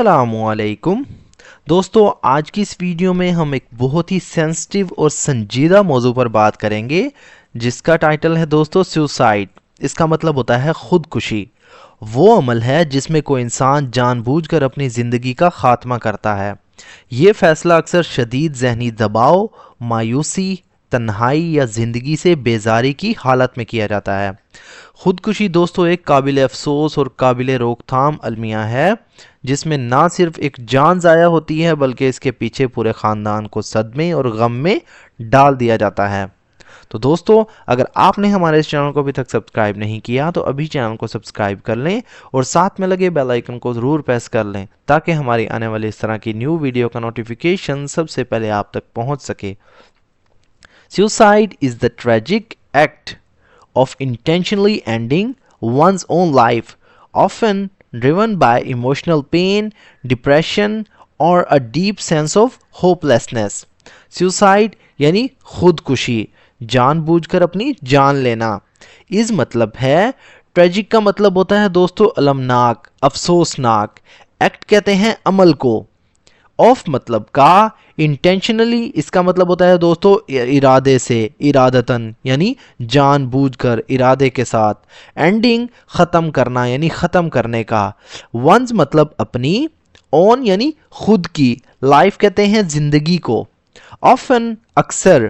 السلام علیکم دوستو، آج کی اس ویڈیو میں ہم ایک بہت ہی سینسٹیو اور سنجیدہ موضوع پر بات کریں گے جس کا ٹائٹل ہے دوستو سیوسائیڈ۔ اس کا مطلب ہوتا ہے خودکشی۔ وہ عمل ہے جس میں کوئی انسان جان بوجھ کر اپنی زندگی کا خاتمہ کرتا ہے۔ یہ فیصلہ اکثر شدید ذہنی دباؤ، مایوسی، تنہائی یا زندگی سے بیزاری کی حالت میں کیا جاتا ہے۔ خودکشی دوستو ایک قابل افسوس اور قابل روک تھام المیہ ہے جس میں نہ صرف ایک جان ضائع ہوتی ہے بلکہ اس کے پیچھے پورے خاندان کو صدمے اور غم میں ڈال دیا جاتا ہے۔ تو دوستو، اگر آپ نے ہمارے اس چینل کو ابھی تک سبسکرائب نہیں کیا تو ابھی چینل کو سبسکرائب کر لیں اور ساتھ میں لگے بیل آئیکن کو ضرور پریس کر لیں تاکہ ہماری آنے والی اس طرح کی نیو ویڈیو کا نوٹیفیکیشن سب سے پہلے آپ تک پہنچ سکے۔ Suicide is the tragic act of intentionally ending one's own life, often driven by emotional pain, depression, or a deep sense of hopelessness. Suicide یعنی خودکشی، جان بوجھ کر اپنی جان لینا۔ اس مطلب ہے ٹریجک کا مطلب ہوتا ہے دوستو المناک، افسوسناک۔ ایکٹ کہتے ہیں عمل کو، آف مطلب کا، انٹینشنلی اس کا مطلب ہوتا ہے دوستو ارادے سے، ارادتاً یعنی جان بوجھ کر، ارادے کے ساتھ۔ اینڈنگ ختم کرنا یعنی ختم کرنے کا۔ ونز مطلب اپنی، اون یعنی خود کی، لائف کہتے ہیں زندگی کو۔ آفن اکثر،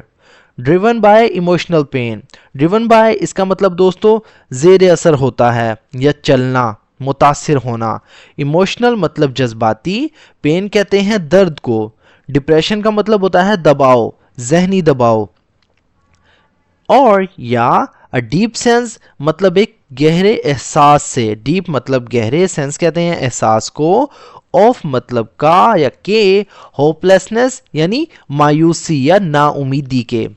driven by emotional pain. Driven by اس کا مطلب دوستو زیر اثر ہوتا ہے یا چلنا، متاثر ہونا۔ ایموشنل مطلب جذباتی، پین کہتے ہیں درد کو۔ ڈپریشن کا مطلب ہوتا ہے دباؤ، ذہنی دباؤ۔ اور یا ڈیپ سینس مطلب ایک گہرے احساس سے، ڈیپ مطلب گہرے، سینس کہتے ہیں احساس کو۔ آف مطلب کا یا کہ، ہوپلیسنس یعنی مایوسی یا نا امیدی کے۔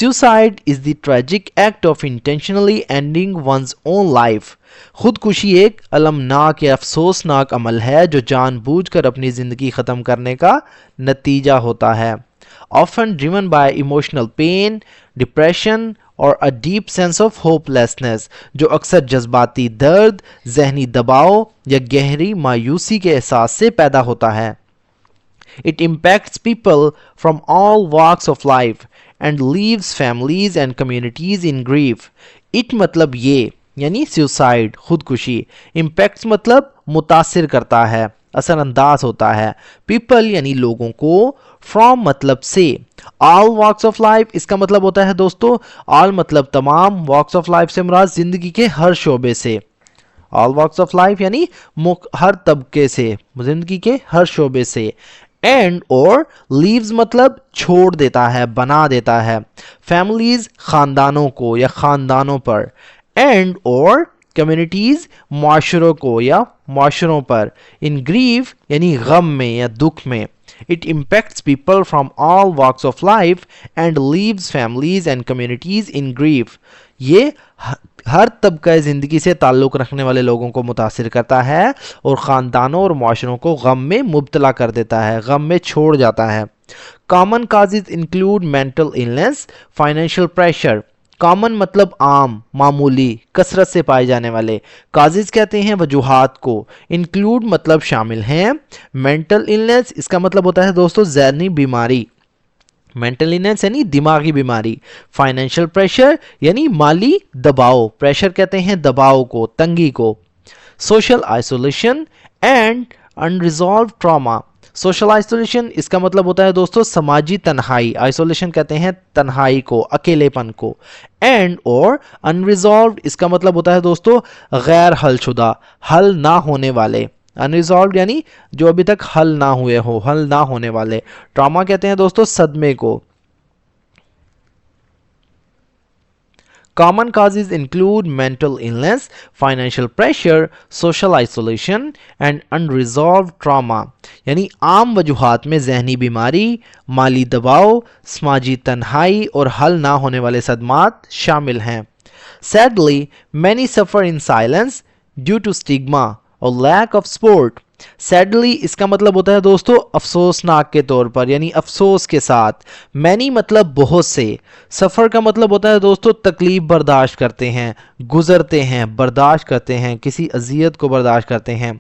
Suicide is the tragic act of intentionally ending one's own life. خودکشی ایک المناک یا افسوسناک عمل ہے جو جان بوجھ کر اپنی زندگی ختم کرنے کا نتیجہ ہوتا ہے۔ Often driven by emotional pain, depression or a deep sense of hopelessness، جو اکثر جذباتی درد، ذہنی دباؤ یا گہری مایوسی کے احساس سے پیدا ہوتا ہے۔ It impacts people from all walks of life and leaves families and communities in grief. It مطلب یہ یعنی suicide خودکشی۔ impacts مطلب متاثر کرتا ہے، اثر انداز ہوتا ہے۔ people یعنی لوگوں کو، from مطلب سے۔ all walks of life اس کا مطلب ہوتا ہے دوستو، all مطلب تمام، walks of life سے مراد زندگی کے ہر شعبے سے۔ all walks of life یعنی ہر طبقے سے، زندگی کے ہر شعبے سے۔ اینڈ اور لیوز مطلب چھوڑ دیتا ہے، بنا دیتا ہے۔ فیملیز خاندانوں کو یا خاندانوں پر۔ اینڈ اور کمیونٹیز معاشروں کو یا معاشروں پر۔ ان گریف یعنی غم میں یا دکھ میں۔ It impacts people from all walks of life and leaves families and communities in grief. یہ ہر طبقہ زندگی سے تعلق رکھنے والے لوگوں کو متاثر کرتا ہے اور خاندانوں اور معاشروں کو غم میں مبتلا کر دیتا ہے، غم میں چھوڑ جاتا ہے۔ Common causes include mental illness, financial pressure. Common مطلب عام، معمولی، کثرت سے پائے جانے والے۔ کازز کہتے ہیں وجوہات کو۔ انکلوڈ مطلب شامل ہیں۔ مینٹل النس اس کا مطلب ہوتا ہے دوستو ذہنی بیماری، مینٹل النس یعنی دماغی بیماری۔ فائنینشیل پریشر یعنی مالی دباؤ، پریشر کہتے ہیں دباؤ کو، تنگی کو۔ Social isolation and unresolved trauma. Social isolation اس کا مطلب ہوتا ہے دوستو سماجی تنہائی، آئسولیشن کہتے ہیں تنہائی کو، اکیلے پن کو۔ اینڈ اور انریزالوڈ اس کا مطلب ہوتا ہے دوستو غیر حل شدہ، حل نہ ہونے والے۔ انریزالوڈ یعنی جو ابھی تک حل نہ ہوئے ہو، حل نہ ہونے والے۔ ٹراما کہتے ہیں دوستو صدمے کو۔ Common causes include mental illness, financial pressure, social isolation and unresolved trauma. یعنی عام وجوہات میں ذہنی بیماری، مالی دباؤ، سماجی تنہائی اور حل نہ ہونے والے صدمات شامل ہیں۔ Sadly, many suffer in silence due to stigma or lack of support. Sadly اس کا مطلب ہوتا ہے دوستو افسوسناک کے طور پر یعنی افسوس کے ساتھ۔ many مطلب بہت سے۔ سفر کا مطلب ہوتا ہے دوستو تکلیف برداشت کرتے ہیں، گزرتے ہیں، برداشت کرتے ہیں، کسی اذیت کو برداشت کرتے ہیں۔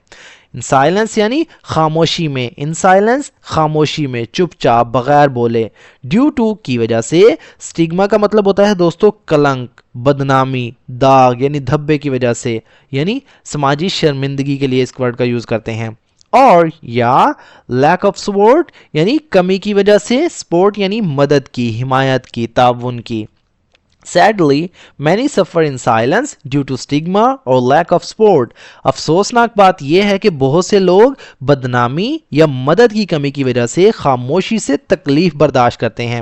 ان سائلنس یعنی خاموشی میں، ان سائلنس خاموشی میں، چپ چاپ بغیر بولے، ڈیو ٹو کی وجہ سے، سٹیگما کا مطلب ہوتا ہے دوستو کلنک، بدنامی، داغ یعنی دھبے کی وجہ سے، یعنی سماجی شرمندگی کے لیے اس ورڈ کا یوز کرتے ہیں، اور یا لیک آف سپورٹ یعنی کمی کی وجہ سے، سپورٹ یعنی مدد کی، حمایت کی، تعاون کی. Sadly, many suffer in silence due to stigma or lack of support. افسوسناک بات یہ ہے کہ بہت سے لوگ بدنامی یا مدد کی کمی کی وجہ سے خاموشی سے تکلیف برداشت کرتے ہیں.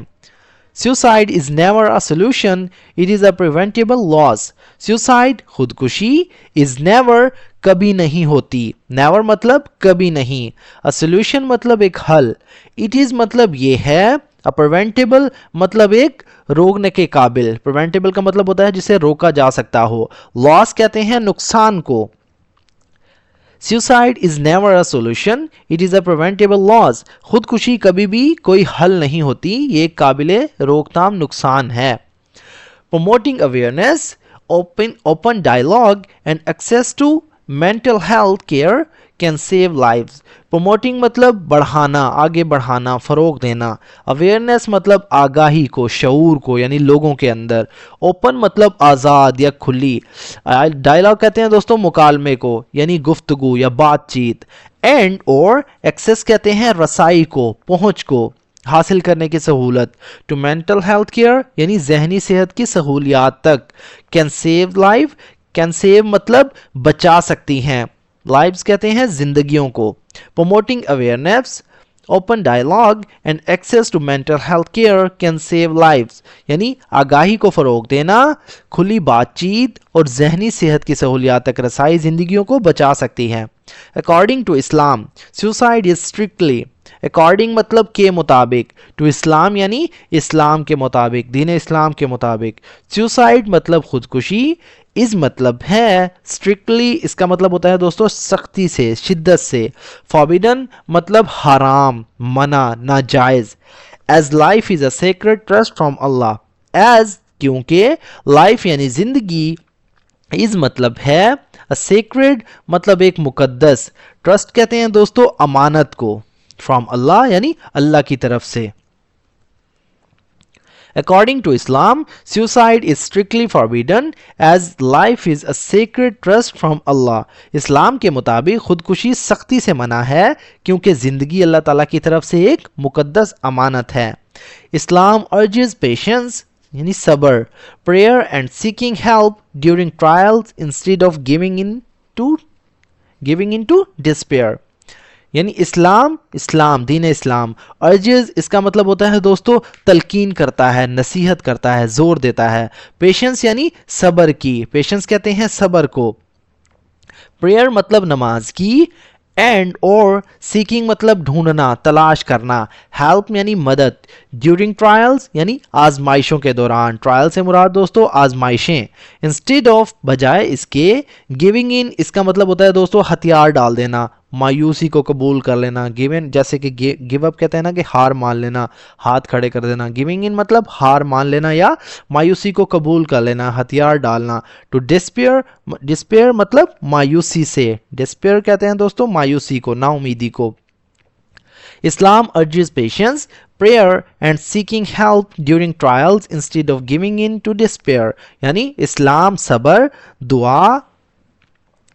Suicide is never a solution, it is a preventable loss. Suicide خودکشی is never کبھی نہیں ہوتی. Never مطلب کبھی نہیں. A solution مطلب ایک حل. It is مطلب یہ ہے. A preventable مطلب ایک روکنے کے قابل. Preventable کا مطلب ہوتا ہے جسے روکا جا سکتا ہو. Loss کہتے ہیں نقصان کو. Suicide is never a solution, it is a preventable loss. خودکشی کبھی بھی کوئی حل نہیں ہوتی، یہ ایک قابل روک تھام نقصان ہے. Promoting awareness, open dialogue and access to mental health care can save lives. Promoting مطلب بڑھانا، آگے بڑھانا، فروغ دینا. Awareness مطلب آگاہی کو، شعور کو، یعنی لوگوں کے اندر. Open مطلب آزاد یا کھلی. Dialogue کہتے ہیں دوستوں مکالمے کو، یعنی گفتگو یا بات چیت. And اور access کہتے ہیں رسائی کو، پہنچ کو، حاصل کرنے کی سہولت. To mental health care یعنی ذہنی صحت کی سہولیات تک. Can save life, can save مطلب بچا سکتی ہیں. Lives کہتے ہیں زندگیوں کو. Promoting awareness, open dialogue and access to mental health care can save lives. یعنی آگاہی کو فروغ دینا، کھلی بات چیت اور ذہنی صحت کی سہولیات تک رسائی زندگیوں کو بچا سکتی ہے. According to Islam, suicide is strictly. According مطلب کے مطابق. To Islam یعنی اسلام کے مطابق، دین اسلام کے مطابق. Suicide مطلب خودکشی. اس مطلب ہے strictly، اس کا مطلب ہوتا ہے دوستو سختی سے، شدت سے. Forbidden مطلب حرام، منع، ناجائز. As life is a sacred trust from Allah. As کیونکہ life یعنی زندگی، اس مطلب ہے a sacred مطلب ایک مقدس. trust کہتے ہیں دوستو امانت کو. from Allah یعنی اللہ کی طرف سے. According to Islam, suicide is strictly forbidden as life is a sacred trust from Allah. اسلام کے مطابق خودکشی سختی سے منع ہے کیونکہ زندگی اللہ تعالیٰ کی طرف سے ایک مقدس امانت ہے. Islam urges patience یعنی صبر, prayer and seeking help during trials instead of giving into despair. یعنی اسلام دین اسلام urges اس کا مطلب ہوتا ہے دوستو تلقین کرتا ہے, نصیحت کرتا ہے, زور دیتا ہے. پیشنس یعنی صبر کی, پیشنس کہتے ہیں صبر کو. پریئر مطلب نماز کی, اینڈ اور سیکنگ مطلب ڈھونڈنا, تلاش کرنا, ہیلپ یعنی مدد, ڈیورنگ ٹرائلز یعنی آزمائشوں کے دوران, ٹرائل سے مراد دوستو آزمائشیں, انسٹیڈ آف بجائے اس کے, گیونگ ان اس کا مطلب ہوتا ہے دوستو ہتھیار ڈال دینا, مایوسی کو قبول کر لینا, گیون جیسے کہ گیو اپ کہتے ہیں نا کہ ہار مان لینا, ہاتھ کھڑے کر دینا, گیونگ ان مطلب ہار مان لینا یا مایوسی کو قبول کر لینا, ہتھیار ڈالنا. ٹو ڈسپیئر مطلب مایوسی سے, ڈسپیئر کہتے ہیں دوستو مایوسی کو, نا امیدی کو. اسلام urges patience, prayer and seeking help during trials instead of giving in to despair. یعنی اسلام صبر, دعا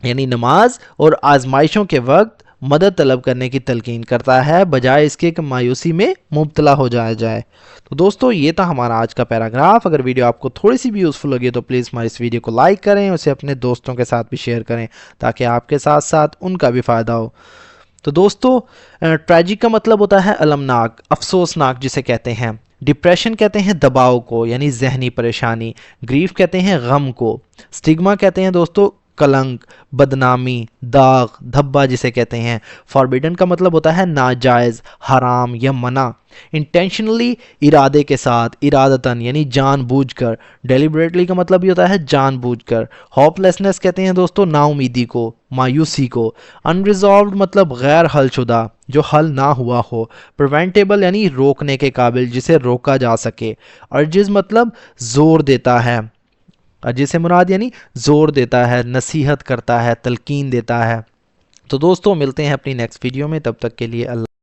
یعنی نماز اور آزمائشوں کے وقت مدد طلب کرنے کی تلقین کرتا ہے بجائے اس کے کہ مایوسی میں مبتلا ہو جائے. تو دوستو یہ تھا ہمارا آج کا پیراگراف. اگر ویڈیو آپ کو تھوڑی سی بھی یوزفل لگی تو پلیز ہماری اس ویڈیو کو لائک کریں, اسے اپنے دوستوں کے ساتھ بھی شیئر کریں تاکہ آپ کے ساتھ ساتھ ان کا بھی فائدہ ہو. تو دوستو ٹریجک کا مطلب ہوتا ہے المناک, افسوسناک جسے کہتے ہیں. ڈپریشن کہتے ہیں دباؤ کو یعنی ذہنی پریشانی. گریف کہتے ہیں غم کو. سٹگما کہتے ہیں دوستو کلنک, بدنامی, داغ, دھبا جسے کہتے ہیں. فاربیڈن کا مطلب ہوتا ہے ناجائز, حرام یا منع. انٹینشنلی ارادے کے ساتھ, ارادتاً یعنی جان بوجھ کر. ڈیلیبریٹلی کا مطلب یہ ہوتا ہے جان بوجھ کر. ہوپ لیسنس کہتے ہیں دوستو نا امیدی کو, مایوسی کو. انریزالوڈ مطلب غیر حل شدہ, جو حل نہ ہوا ہو. پریونٹیبل یعنی روکنے کے قابل, جسے روکا جا سکے. ارجز مطلب زور دیتا ہے, جسے مراد یعنی زور دیتا ہے, نصیحت کرتا ہے, تلقین دیتا ہے. تو دوستوں ملتے ہیں اپنی نیکسٹ ویڈیو میں، تب تک کے لیے اللہ